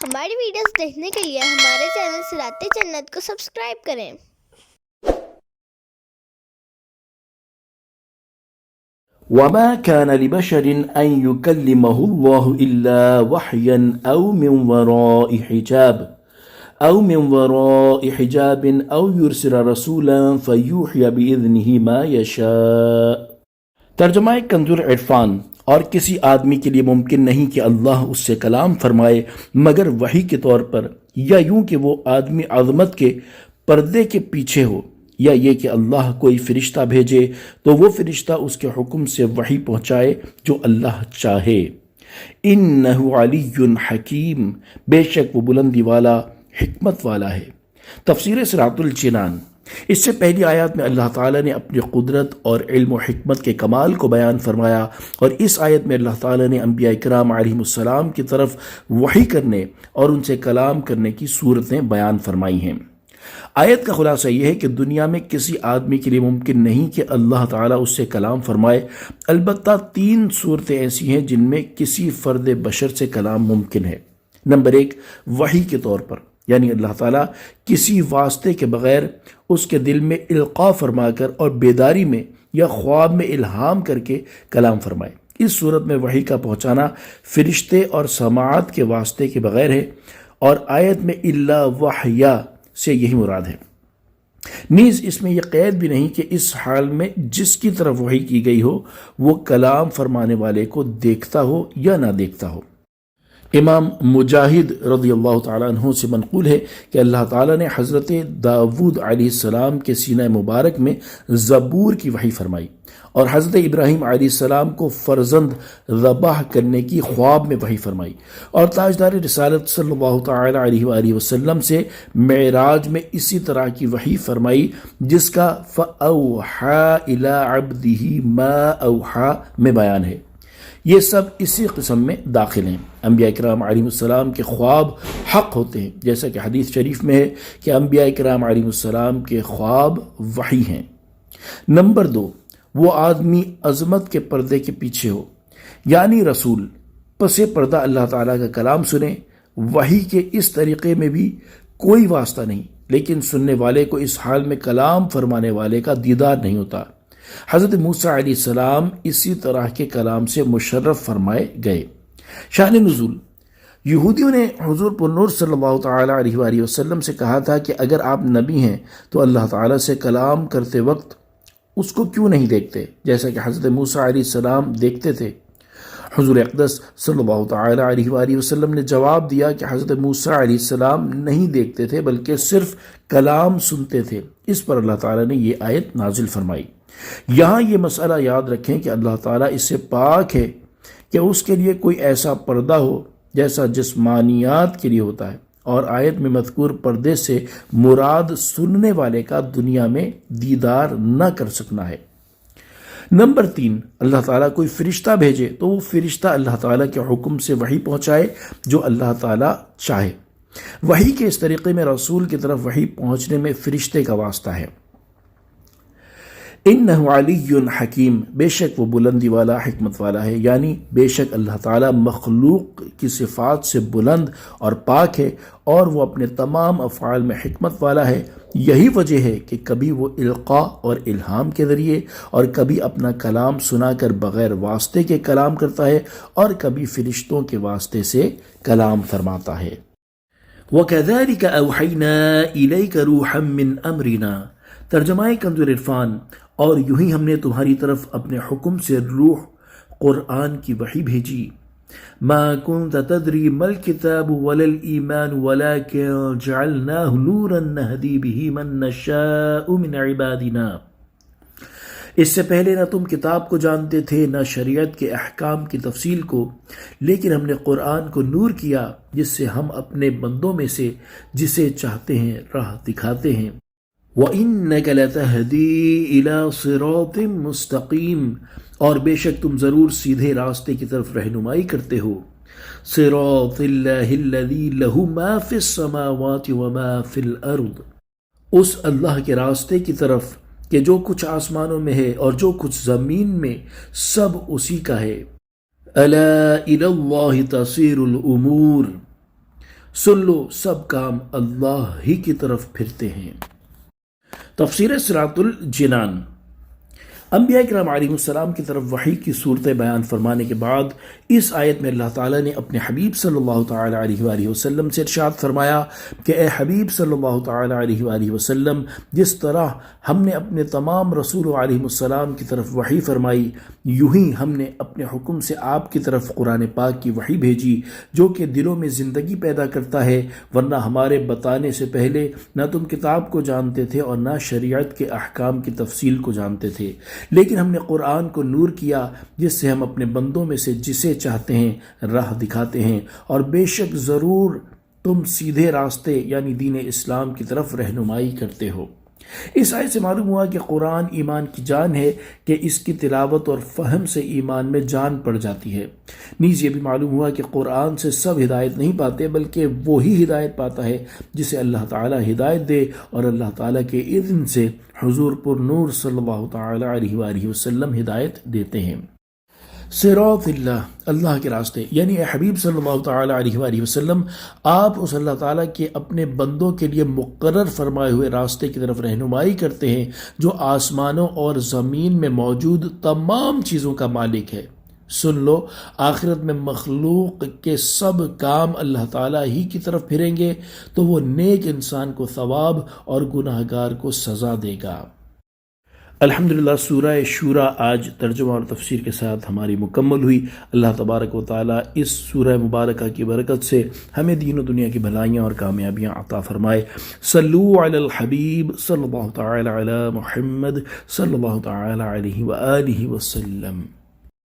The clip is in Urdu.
ہماری ویڈیوز دیکھنے کے لیے ہمارے چینل صراط جنت کو سبسکرائب کریں۔ وما كان لبشر أن يكلمه الله إلا وحيا أو من وراء حجاب أو يرسل رسولا فيوحي بإذنه ما يشاء۔ ترجمہ کنز العرفان۔ اور کسی آدمی کے لیے ممکن نہیں کہ اللہ اس سے کلام فرمائے مگر وحی کے طور پر، یا یوں کہ وہ آدمی عظمت کے پردے کے پیچھے ہو، یا یہ کہ اللہ کوئی فرشتہ بھیجے تو وہ فرشتہ اس کے حکم سے وحی پہنچائے جو اللہ چاہے۔ انہ علی حکیم، بے شک وہ بلندی والا حکمت والا ہے۔ تفسیر صراط الجنان۔ اس سے پہلی آیات میں اللہ تعالیٰ نے اپنی قدرت اور علم و حکمت کے کمال کو بیان فرمایا، اور اس آیت میں اللہ تعالیٰ نے انبیاء کرام علیہم السلام کی طرف وحی کرنے اور ان سے کلام کرنے کی صورتیں بیان فرمائی ہیں۔ آیت کا خلاصہ یہ ہے کہ دنیا میں کسی آدمی کے لیے ممکن نہیں کہ اللہ تعالیٰ اس سے کلام فرمائے، البتہ 3 صورتیں ایسی ہیں جن میں کسی فرد بشر سے کلام ممکن ہے۔ نمبر 1، وحی کے طور پر، یعنی اللہ تعالیٰ کسی واسطے کے بغیر اس کے دل میں القاء فرما کر اور بیداری میں یا خواب میں الہام کر کے کلام فرمائے۔ اس صورت میں وحی کا پہنچانا فرشتے اور سماعت کے واسطے کے بغیر ہے، اور آیت میں الا وحیا سے یہی مراد ہے۔ نیز اس میں یہ قید بھی نہیں کہ اس حال میں جس کی طرف وحی کی گئی ہو وہ کلام فرمانے والے کو دیکھتا ہو یا نہ دیکھتا ہو۔ امام مجاہد رضی اللہ تعالیٰ عنہ سے منقول ہے کہ اللہ تعالیٰ نے حضرت داود علیہ السلام کے سینہ مبارک میں زبور کی وحی فرمائی، اور حضرت ابراہیم علیہ السلام کو فرزند ذبح کرنے کی خواب میں وحی فرمائی، اور تاجدار رسالت صلی اللہ تعالیٰ علیہ وآلہ وسلم سے معراج میں اسی طرح کی وحی فرمائی، جس کا فَأَوْحَى إِلَىٰ عَبْدِهِ مَا أَوْحَى میں بیان ہے۔ یہ سب اسی قسم میں داخل ہیں۔ انبیاء کرام علیہ السلام کے خواب حق ہوتے ہیں، جیسا کہ حدیث شریف میں ہے کہ انبیاء کرام علیہ السلام کے خواب وحی ہیں۔ نمبر 2، وہ آدمی عظمت کے پردے کے پیچھے ہو، یعنی رسول پس پردہ اللہ تعالیٰ کا کلام سنے۔ وحی کے اس طریقے میں بھی کوئی واسطہ نہیں، لیکن سننے والے کو اس حال میں کلام فرمانے والے کا دیدار نہیں ہوتا۔ حضرت موسیٰ علیہ السلام اسی طرح کے کلام سے مشرف فرمائے گئے۔ شان نزول۔ یہودیوں نے حضور پر نور صلی اللہ تعالیٰ علیہ وآلہ وسلم سے کہا تھا کہ اگر آپ نبی ہیں تو اللہ تعالیٰ سے کلام کرتے وقت اس کو کیوں نہیں دیکھتے، جیسا کہ حضرت موسیٰ علیہ السلام دیکھتے تھے۔ حضور اقدس صلی اللہ تعالیٰ علیہ وآلہ وسلم نے جواب دیا کہ حضرت موسیٰ علیہ السلام نہیں دیکھتے تھے بلکہ صرف کلام سنتے تھے۔ اس پر اللہ تعالیٰ نے یہ آیت نازل فرمائی۔ یہاں یہ مسئلہ یاد رکھیں کہ اللہ تعالیٰ اس سے پاک ہے کہ اس کے لیے کوئی ایسا پردہ ہو جیسا جسمانیات کے لیے ہوتا ہے، اور آیت میں مذکور پردے سے مراد سننے والے کا دنیا میں دیدار نہ کر سکنا ہے۔ نمبر 3، اللہ تعالیٰ کوئی فرشتہ بھیجے تو وہ فرشتہ اللہ تعالیٰ کے حکم سے وحی پہنچائے جو اللہ تعالیٰ چاہے۔ وحی کے اس طریقے میں رسول کی طرف وحی پہنچنے میں فرشتے کا واسطہ ہے۔ انہ علی حکیم، بے شک وہ بلندی والا حکمت والا ہے، یعنی بے شک اللہ تعالیٰ مخلوق کی صفات سے بلند اور پاک ہے، اور وہ اپنے تمام افعال میں حکمت والا ہے۔ یہی وجہ ہے کہ کبھی وہ القاء اور الہام کے ذریعے، اور کبھی اپنا کلام سنا کر بغیر واسطے کے کلام کرتا ہے، اور کبھی فرشتوں کے واسطے سے کلام فرماتا ہے۔ وَكَذَلِكَ أَوْحَيْنَا إِلَيْكَ رُوحًا مِّنْ أَمْرِنَا۔ ترجمہ کنز العرفان۔ اور یوں ہی ہم نے تمہاری طرف اپنے حکم سے روح قرآن کی وحی بھیجی۔ ما كنت تدری ما الكتاب ولا الایمان ولكن جعلناه نورا نهدی به من نشاء من عبادنا۔ اس سے پہلے نہ تم کتاب کو جانتے تھے نہ شریعت کے احکام کی تفصیل کو، لیکن ہم نے قرآن کو نور کیا جس سے ہم اپنے بندوں میں سے جسے چاہتے ہیں راہ دکھاتے ہیں۔ وَإِنَّكَ لَتَهْدِي إِلَى صِرَاطٍ مُسْتَقِيمٍ، اور بے شک تم ضرور سیدھے راستے کی طرف رہنمائی کرتے ہو۔ صِرَاطِ اللَّهِ الَّذِي لَهُ مَا فِي السَّمَاوَاتِ وَمَا فِي الْأَرْضِ، اس اللہ کے راستے کی طرف کہ جو کچھ آسمانوں میں ہے اور جو کچھ زمین میں سب اسی کا ہے۔ أَلَا إِلَى اللَّهِ تَصِيرُ الْأُمُورِ، سن لو سب کام اللہ ہی کی طرف پھرتے ہیں۔ تفسیر صراط الجنان۔ انبیاء کرام علیہ السلام کی طرف وحی کی صورتیں بیان فرمانے کے بعد اس آیت میں اللہ تعالیٰ نے اپنے حبیب صلی اللہ تعالی علیہ وآلہ وسلم سے ارشاد فرمایا کہ اے حبیب صلی اللہ تعالی علیہ وآلہ وسلم، جس طرح ہم نے اپنے تمام رسولوں علیہ السلام کی طرف وحی فرمائی، یوں ہی ہم نے اپنے حکم سے آپ کی طرف قرآن پاک کی وحی بھیجی جو کہ دلوں میں زندگی پیدا کرتا ہے، ورنہ ہمارے بتانے سے پہلے نہ تم کتاب کو جانتے تھے اور نہ شریعت کے احکام کی تفصیل کو جانتے تھے، لیکن ہم نے قرآن کو نور کیا جس سے ہم اپنے بندوں میں سے جسے چاہتے ہیں راہ دکھاتے ہیں، اور بے شک ضرور تم سیدھے راستے یعنی دین اسلام کی طرف رہنمائی کرتے ہو۔ اس آیت سے معلوم ہوا کہ قرآن ایمان کی جان ہے کہ اس کی تلاوت اور فہم سے ایمان میں جان پڑ جاتی ہے۔ نیز یہ بھی معلوم ہوا کہ قرآن سے سب ہدایت نہیں پاتے بلکہ وہی ہدایت پاتا ہے جسے اللہ تعالیٰ ہدایت دے، اور اللہ تعالیٰ کے اذن سے حضور پر نور صلی اللہ تعالی علیہ وآلہ وسلم ہدایت دیتے ہیں۔ صراط اللہ کے راستے، یعنی اے حبیب صلی اللہ تعالی علیہ وآلہ وسلم، آپ اس اللہ تعالیٰ کے اپنے بندوں کے لیے مقرر فرمائے ہوئے راستے کی طرف رہنمائی کرتے ہیں جو آسمانوں اور زمین میں موجود تمام چیزوں کا مالک ہے۔ سن لو آخرت میں مخلوق کے سب کام اللہ تعالیٰ ہی کی طرف پھریں گے تو وہ نیک انسان کو ثواب اور گناہگار کو سزا دے گا۔ الحمدللہ سورہ شورى آج ترجمہ اور تفسیر کے ساتھ ہماری مکمل ہوئی۔ اللہ تبارک و تعالیٰ اس سورہ مبارکہ کی برکت سے ہمیں دین و دنیا کی بھلائیاں اور کامیابیاں عطا فرمائے۔ صلو علی الحبیب صلی اللہ تعالی علی محمد صلی اللہ تعالی علیہ وآلہ وسلم۔